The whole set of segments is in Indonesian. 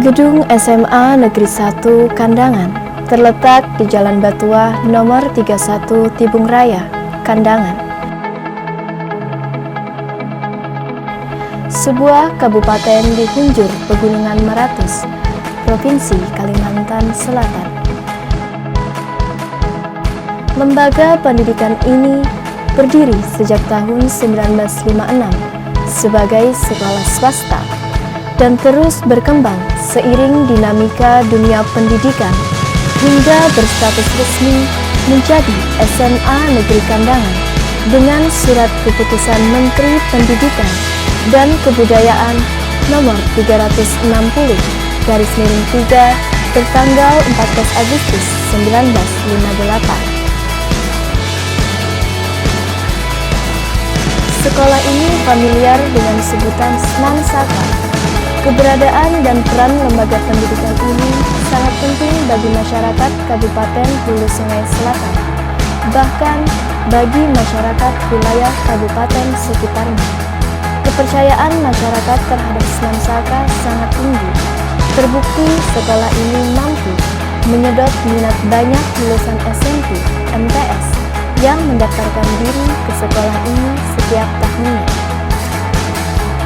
Gedung SMA Negeri 1 Kandangan terletak di Jalan Batuah nomor 31 Tibung Raya, Kandangan. Sebuah kabupaten di Hunjur Pegunungan Meratus, Provinsi Kalimantan Selatan. Lembaga pendidikan ini berdiri sejak tahun 1956 sebagai sekolah swasta dan terus berkembang seiring dinamika dunia pendidikan hingga berstatus resmi menjadi SMA Negeri Kandangan dengan surat keputusan Menteri Pendidikan dan Kebudayaan nomor 360 /3 tertanggal 14 Agustus 1958. Sekolah ini familiar dengan sebutan Smansaka. Keberadaan dan peran lembaga pendidikan ini sangat penting bagi masyarakat Kabupaten Hulu Sungai Selatan, bahkan bagi masyarakat wilayah kabupaten sekitarnya. Kepercayaan masyarakat terhadap Smansaka sangat tinggi. Terbukti sekolah ini mampu menyedot minat banyak lulusan SMP, MTS yang mendaftarkan diri ke sekolah ini setiap tahunnya.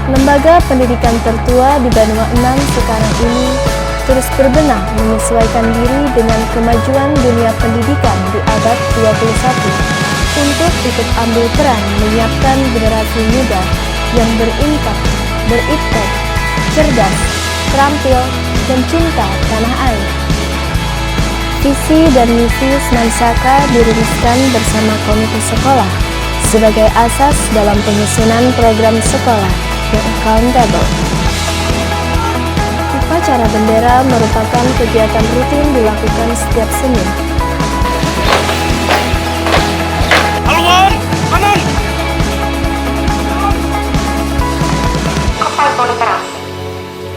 Lembaga pendidikan tertua di Banua 6 sekarang ini terus berbenah menyesuaikan diri dengan kemajuan dunia pendidikan di abad 21 untuk ikut ambil peran menyiapkan generasi muda yang berimpek, cerdas, terampil, dan cinta tanah air. Visi dan misi Smansaka dirumuskan bersama komite sekolah sebagai asas dalam penyusunan program sekolah yang accountable. Upacara bendera merupakan kegiatan rutin dilakukan setiap Senin. Apa itu literasi?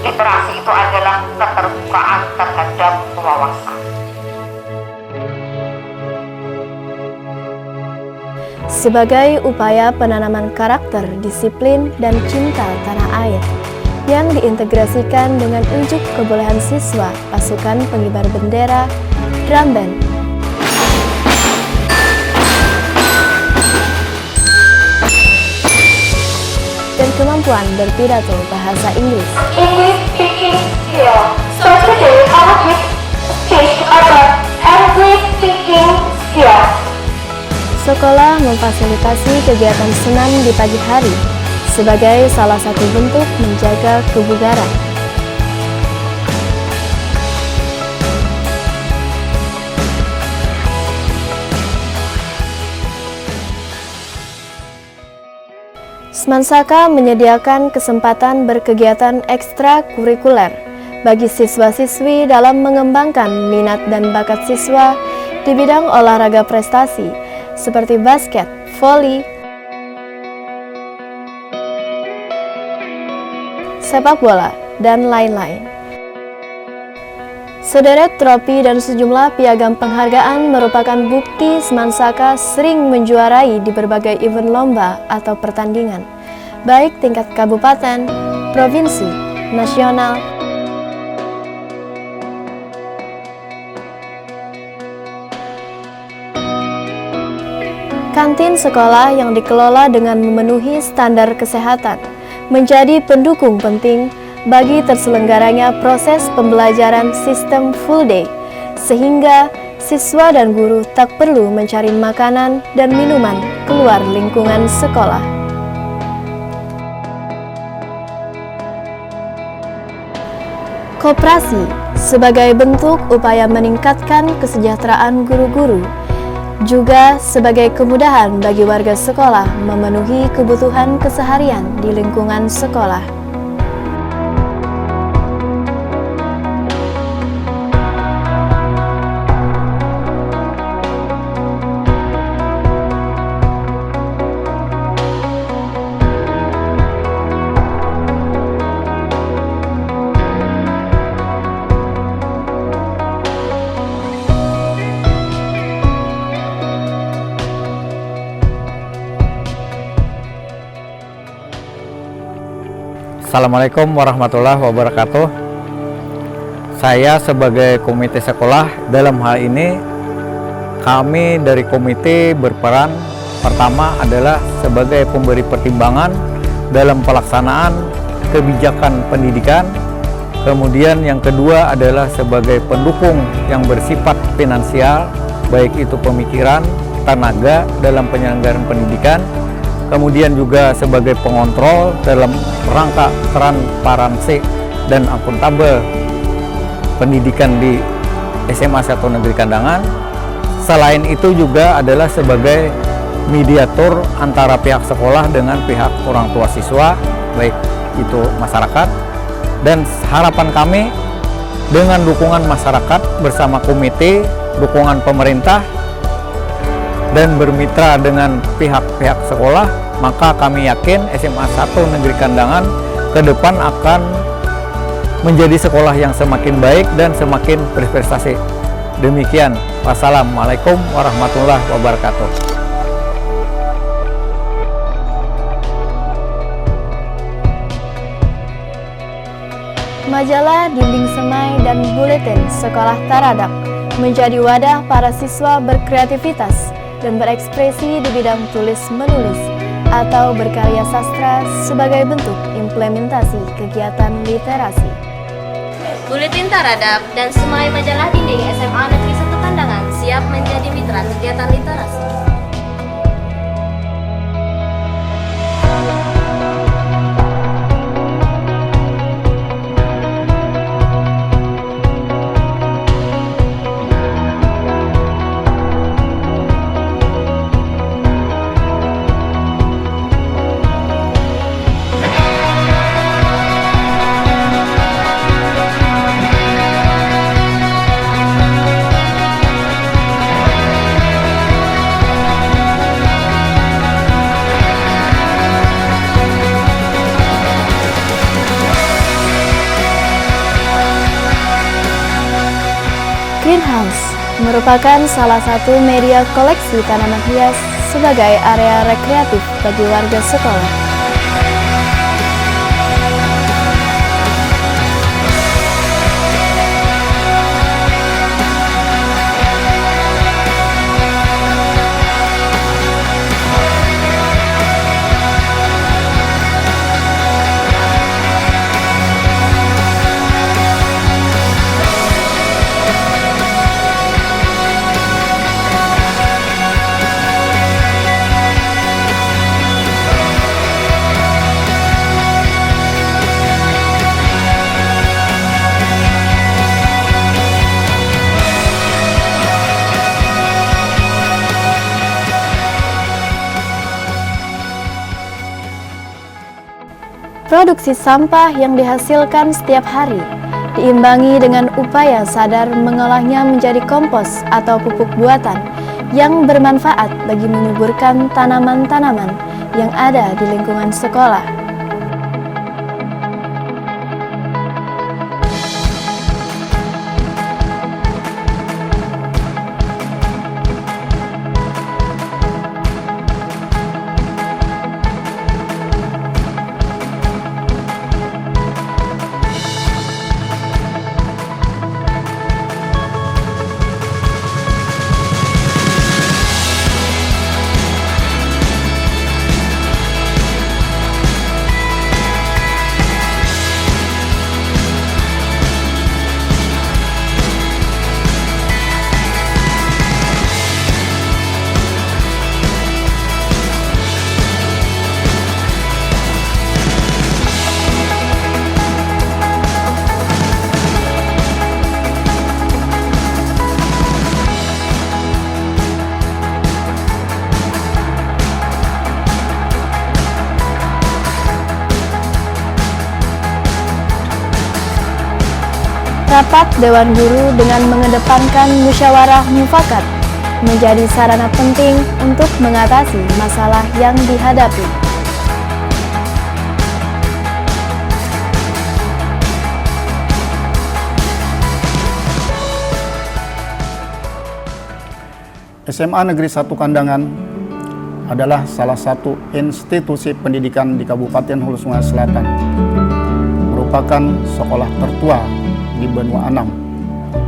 Literasi itu adalah keterbukaan terhadap wawasan. Sebagai upaya penanaman karakter, disiplin, dan cinta tanah air yang diintegrasikan dengan unjuk kebolehan siswa, pasukan pengibar bendera, drum band, dan kemampuan berpidato bahasa Inggris. English speaking skill. So today I will teach about English speaking skill. Sekolah memfasilitasi kegiatan senam di pagi hari sebagai salah satu bentuk menjaga kebugaran. Smansaka menyediakan kesempatan berkegiatan ekstrakurikuler bagi siswa-siswi dalam mengembangkan minat dan bakat siswa di bidang olahraga prestasi seperti basket, voli, sepak bola, dan lain-lain. Sederet trofi dan sejumlah piagam penghargaan merupakan bukti Smansaka sering menjuarai di berbagai event lomba atau pertandingan, baik tingkat kabupaten, provinsi, nasional, kantin sekolah yang dikelola dengan memenuhi standar kesehatan menjadi pendukung penting bagi terselenggaranya proses pembelajaran sistem full day, sehingga siswa dan guru tak perlu mencari makanan dan minuman keluar lingkungan sekolah. Koperasi sebagai bentuk upaya meningkatkan kesejahteraan guru-guru, juga sebagai kemudahan bagi warga sekolah memenuhi kebutuhan keseharian di lingkungan sekolah. Assalamualaikum warahmatullahi wabarakatuh. Saya sebagai komite sekolah, dalam hal ini kami dari komite berperan pertama adalah sebagai pemberi pertimbangan dalam pelaksanaan kebijakan pendidikan. Kemudian yang kedua adalah sebagai pendukung yang bersifat finansial, baik itu pemikiran, tenaga dalam penyelenggaraan pendidikan. Kemudian juga sebagai pengontrol dalam rangka transparansi dan akuntabel pendidikan di SMA 1 Negeri Kandangan. Selain itu juga adalah sebagai mediator antara pihak sekolah dengan pihak orang tua siswa, baik itu masyarakat. Dan harapan kami dengan dukungan masyarakat bersama komite, dukungan pemerintah, dan bermitra dengan pihak-pihak sekolah, maka kami yakin SMA 1 Negeri Kandangan ke depan akan menjadi sekolah yang semakin baik dan semakin berprestasi. Demikian. Wassalamualaikum warahmatullahi wabarakatuh. Majalah Dinding Semai dan Buletin Sekolah Taradap menjadi wadah para siswa berkreativitas dan berekspresi di bidang tulis-menulis atau berkarya sastra sebagai bentuk implementasi kegiatan literasi. Buletin Taradap dan Semai Majalah Dinding SMA Negeri 1 Kandangan siap menjadi mitra kegiatan literasi. Greenhouse merupakan salah satu media koleksi tanaman hias sebagai area rekreatif bagi warga sekolah. Produksi sampah yang dihasilkan setiap hari diimbangi dengan upaya sadar mengolahnya menjadi kompos atau pupuk buatan yang bermanfaat bagi menyuburkan tanaman-tanaman yang ada di lingkungan sekolah. Rapat Dewan Guru dengan mengedepankan musyawarah mufakat menjadi sarana penting untuk mengatasi masalah yang dihadapi. SMA Negeri 1 Kandangan adalah salah satu institusi pendidikan di Kabupaten Hulu Sungai Selatan. Merupakan sekolah tertua di Benua Anam,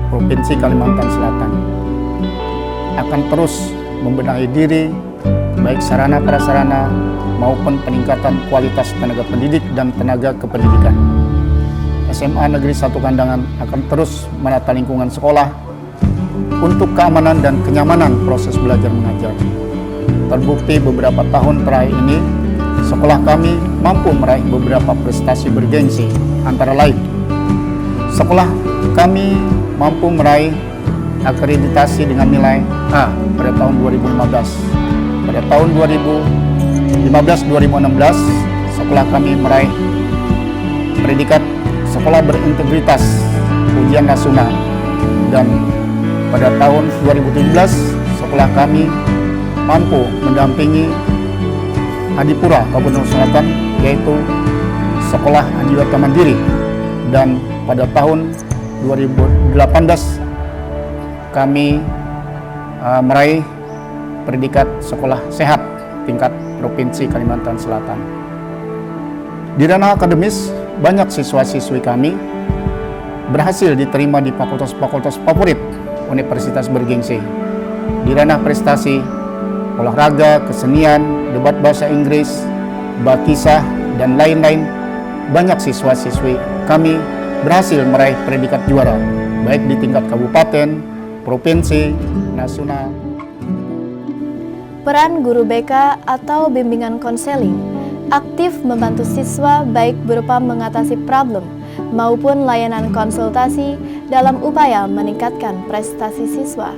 Provinsi Kalimantan Selatan. Akan terus membenahi diri, baik sarana prasarana maupun peningkatan kualitas tenaga pendidik dan tenaga kependidikan. SMA Negeri 1 Kandangan akan terus menata lingkungan sekolah untuk keamanan dan kenyamanan proses belajar mengajar. Terbukti beberapa tahun terakhir ini, sekolah kami mampu meraih beberapa prestasi bergengsi, antara lain sekolah kami mampu meraih akreditasi dengan nilai A pada tahun 2015. Pada tahun 2015-2016, sekolah kami meraih predikat sekolah berintegritas ujian nasional, dan pada tahun 2017 sekolah kami mampu mendampingi Adipura Kabupaten Selatan, yaitu sekolah Adiwata Mandiri, dan pada tahun 2018 kami meraih predikat sekolah sehat tingkat Provinsi Kalimantan Selatan. Di ranah akademis, banyak siswa-siswi kami berhasil diterima di fakultas-fakultas favorit universitas bergengsi. Di ranah prestasi, olahraga, kesenian, debat bahasa Inggris, bakisah, dan lain-lain, banyak siswa-siswi kami berhasil meraih predikat juara, baik di tingkat kabupaten, provinsi, nasional. Peran guru BK atau bimbingan konseling aktif membantu siswa baik berupa mengatasi problem maupun layanan konsultasi dalam upaya meningkatkan prestasi siswa.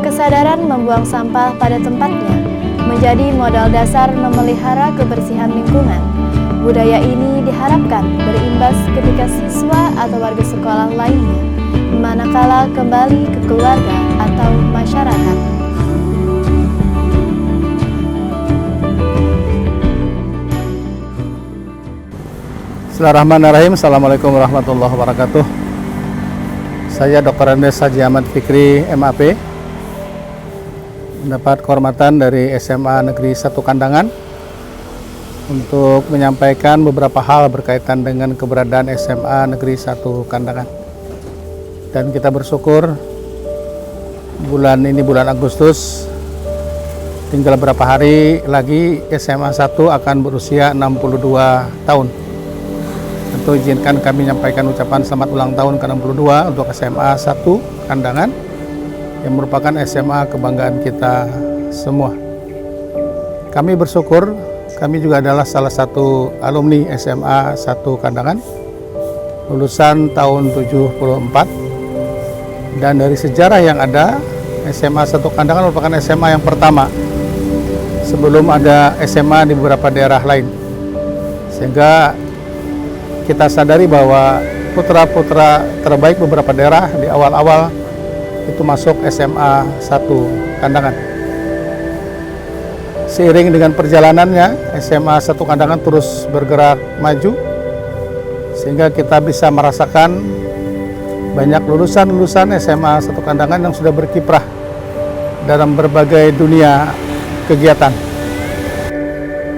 Kesadaran membuang sampah pada tempatnya menjadi modal dasar memelihara kebersihan lingkungan. Budaya ini diharapkan berimbas ketika siswa atau warga sekolah lainnya manakala kembali ke keluarga atau masyarakat. Bismillahirrahmanirrahim. Assalamualaikum warahmatullahi wabarakatuh. Saya Dr. Andes Haji Ahmad Fikri, MAP, mendapat kehormatan dari SMA Negeri 1 Kandangan untuk menyampaikan beberapa hal berkaitan dengan keberadaan SMA Negeri 1 Kandangan. Dan kita bersyukur bulan ini, bulan Agustus, tinggal beberapa hari lagi SMA 1 akan berusia 62 tahun. Tentu izinkan kami menyampaikan ucapan selamat ulang tahun ke-62 untuk SMA 1 Kandangan, yang merupakan SMA kebanggaan kita semua. Kami bersyukur, kami juga adalah salah satu alumni SMA 1 Kandangan, lulusan tahun 74, dan dari sejarah yang ada, SMA 1 Kandangan merupakan SMA yang pertama sebelum ada SMA di beberapa daerah lain. Sehingga kita sadari bahwa putra-putra terbaik beberapa daerah di awal-awal itu masuk SMA 1 Kandangan. Seiring dengan perjalanannya, SMA 1 Kandangan terus bergerak maju, sehingga kita bisa merasakan banyak lulusan-lulusan SMA 1 Kandangan yang sudah berkiprah dalam berbagai dunia kegiatan.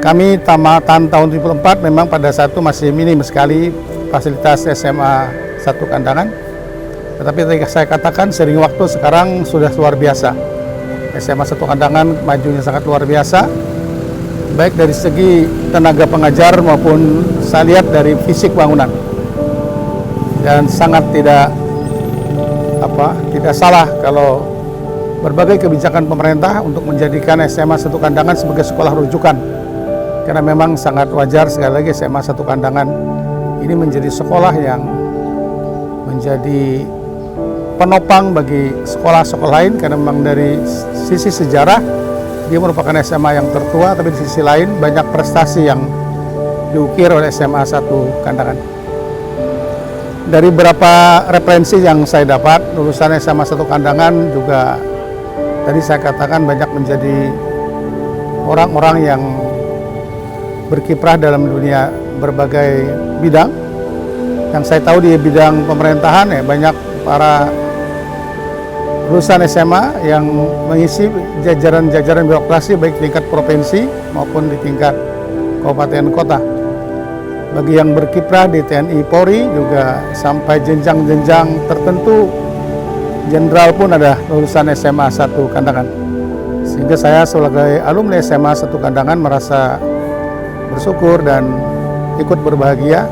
Kami tamatan tahun 74 memang pada saat itu masih minim sekali fasilitas SMA 1 Kandangan. Tetapi tadi saya katakan, sering waktu sekarang sudah luar biasa. SMA 1 Kandangan majunya sangat luar biasa, baik dari segi tenaga pengajar maupun saya lihat dari fisik bangunan. Dan sangat tidak salah kalau berbagai kebijakan pemerintah untuk menjadikan SMA 1 Kandangan sebagai sekolah rujukan. Karena memang sangat wajar, sekali lagi, SMA 1 Kandangan ini menjadi sekolah yang menjadi penopang bagi sekolah-sekolah lain, karena memang dari sisi sejarah dia merupakan SMA yang tertua, tapi di sisi lain banyak prestasi yang diukir oleh SMA 1 Kandangan. Dari beberapa referensi yang saya dapat, lulusan SMA 1 Kandangan juga tadi saya katakan banyak menjadi orang-orang yang berkiprah dalam dunia berbagai bidang. Yang saya tahu di bidang pemerintahan, ya banyak para lulusan SMA yang mengisi jajaran-jajaran birokrasi baik tingkat provinsi maupun di tingkat kabupaten kota. Bagi yang berkiprah di TNI Polri juga sampai jenjang-jenjang tertentu, jenderal pun ada lulusan SMA 1 Kandangan. Sehingga saya sebagai alumni SMA 1 Kandangan merasa bersyukur dan ikut berbahagia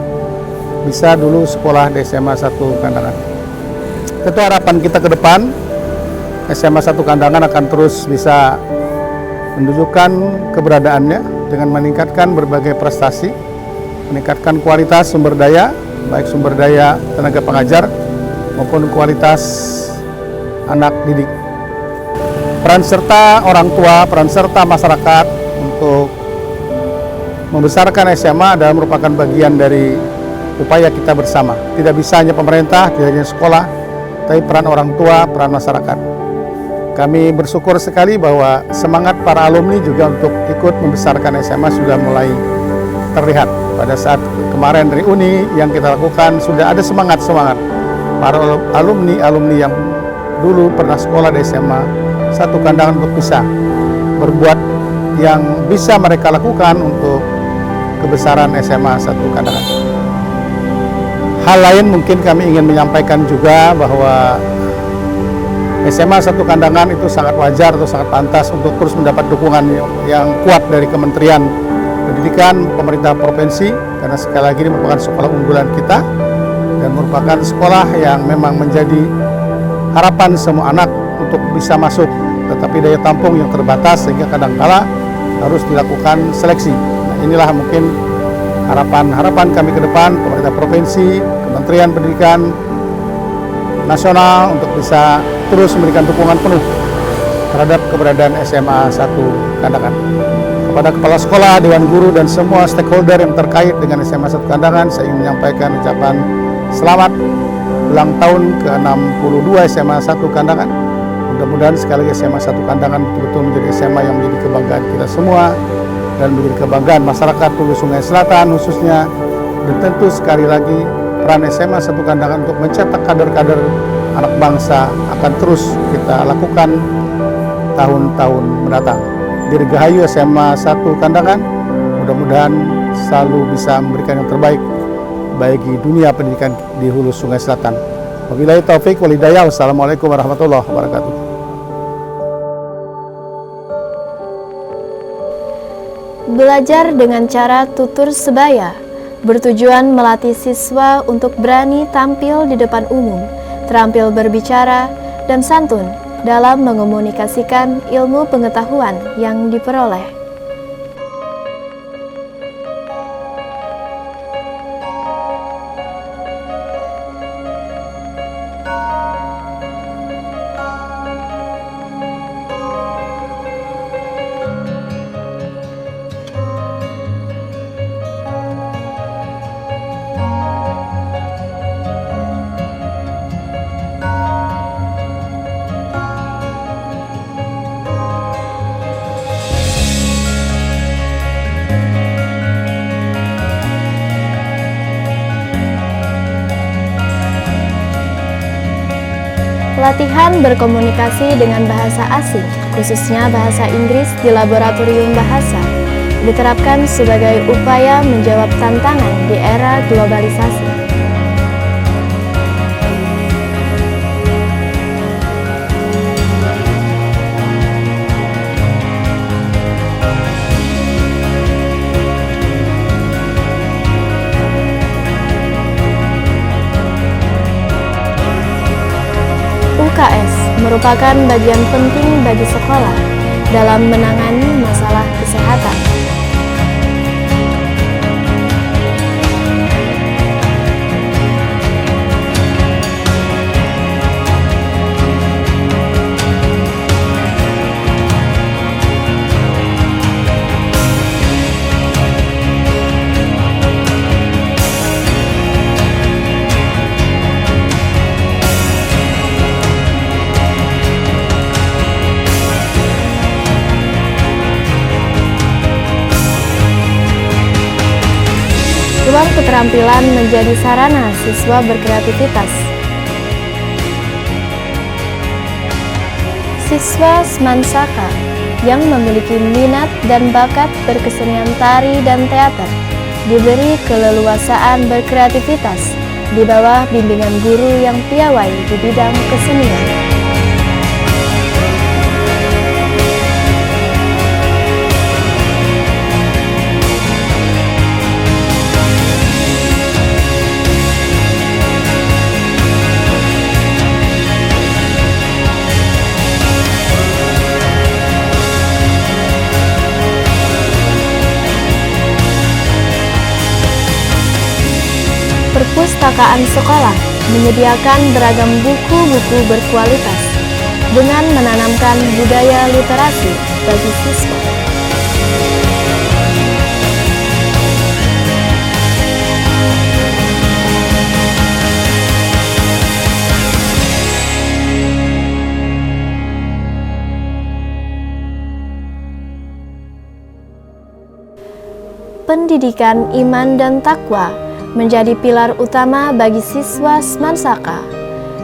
bisa dulu sekolah di SMA 1 Kandangan. Tentu harapan kita ke depan, SMA 1 Kandangan akan terus bisa menunjukkan keberadaannya dengan meningkatkan berbagai prestasi, meningkatkan kualitas sumber daya, baik sumber daya tenaga pengajar maupun kualitas anak didik. Peran serta orang tua, peran serta masyarakat untuk membesarkan SMA adalah merupakan bagian dari upaya kita bersama. Tidak bisa hanya pemerintah, tidak hanya sekolah, tapi peran orang tua, peran masyarakat. Kami bersyukur sekali bahwa semangat para alumni juga untuk ikut membesarkan SMA sudah mulai terlihat. Pada saat kemarin reuni yang kita lakukan sudah ada semangat para alumni yang dulu pernah sekolah di SMA 1 Kandangan untuk bisa berbuat yang bisa mereka lakukan untuk kebesaran SMA 1 Kandangan. Hal lain mungkin kami ingin menyampaikan juga bahwa SMA 1 Kandangan itu sangat wajar atau sangat pantas untuk terus mendapat dukungan yang kuat dari Kementerian Pendidikan, pemerintah provinsi, karena sekali lagi ini merupakan sekolah unggulan kita dan merupakan sekolah yang memang menjadi harapan semua anak untuk bisa masuk, tetapi daya tampung yang terbatas sehingga kadangkala harus dilakukan seleksi. Nah, inilah mungkin harapan kami ke depan, pemerintah provinsi, Kementerian Pendidikan Nasional untuk bisa terus memberikan dukungan penuh terhadap keberadaan SMA 1 Kandangan. Kepada kepala sekolah, dewan guru, dan semua stakeholder yang terkait dengan SMA 1 Kandangan, saya ingin menyampaikan ucapan selamat ulang tahun ke-62 SMA 1 Kandangan. Mudah-mudahan sekali lagi SMA 1 Kandangan betul-betul menjadi SMA yang menjadi kebanggaan kita semua dan menjadi kebanggaan masyarakat Hulu Sungai Selatan khususnya. Dan tentu sekali lagi peran SMA 1 Kandangan untuk mencetak kader-kader anak bangsa akan terus kita lakukan tahun-tahun mendatang. Dirgahayu SMA 1 Kandangan, mudah-mudahan selalu bisa memberikan yang terbaik bagi dunia pendidikan di Hulu Sungai Selatan. Wabillahi taufik wal hidayah. Wassalamualaikum warahmatullahi wabarakatuh. Belajar dengan cara tutur sebaya bertujuan melatih siswa untuk berani tampil di depan umum, terampil berbicara, dan santun dalam mengomunikasikan ilmu pengetahuan yang diperoleh. Latihan berkomunikasi dengan bahasa asing, khususnya bahasa Inggris di Laboratorium Bahasa, diterapkan sebagai upaya menjawab tantangan di era globalisasi. UKS merupakan bagian penting bagi sekolah dalam menangani masalah kesehatan. Ruang keterampilan menjadi sarana siswa berkreativitas. Siswa Smansaka yang memiliki minat dan bakat berkesenian tari dan teater diberi keleluasaan berkreativitas di bawah bimbingan guru yang piawai di bidang kesenian. Perpustakaan sekolah menyediakan beragam buku-buku berkualitas dengan menanamkan budaya literasi bagi siswa. Pendidikan iman dan takwa menjadi pilar utama bagi siswa Smansaka.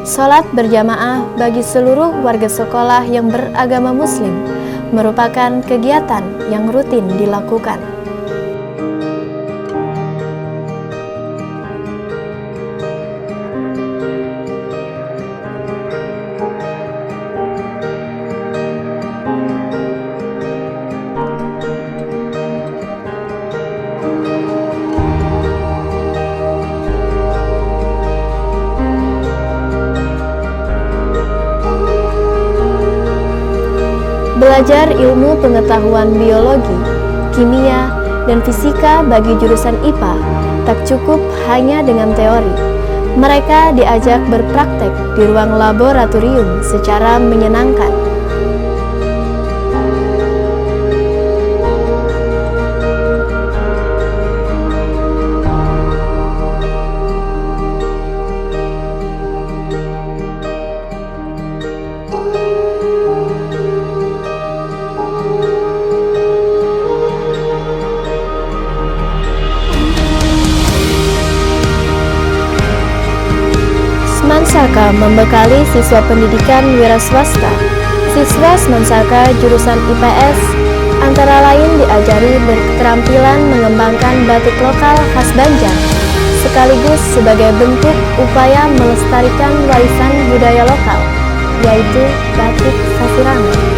Sholat berjamaah bagi seluruh warga sekolah yang beragama Muslim merupakan kegiatan yang rutin dilakukan. Belajar ilmu pengetahuan biologi, kimia, dan fisika bagi jurusan IPA tak cukup hanya dengan teori. Mereka diajak berpraktek di ruang laboratorium secara menyenangkan. Smansaka membekali siswa pendidikan wira swasta. Siswa Smansaka jurusan IPS antara lain diajari berketerampilan mengembangkan batik lokal khas Banjar, sekaligus sebagai bentuk upaya melestarikan warisan budaya lokal, yaitu batik Sasirama.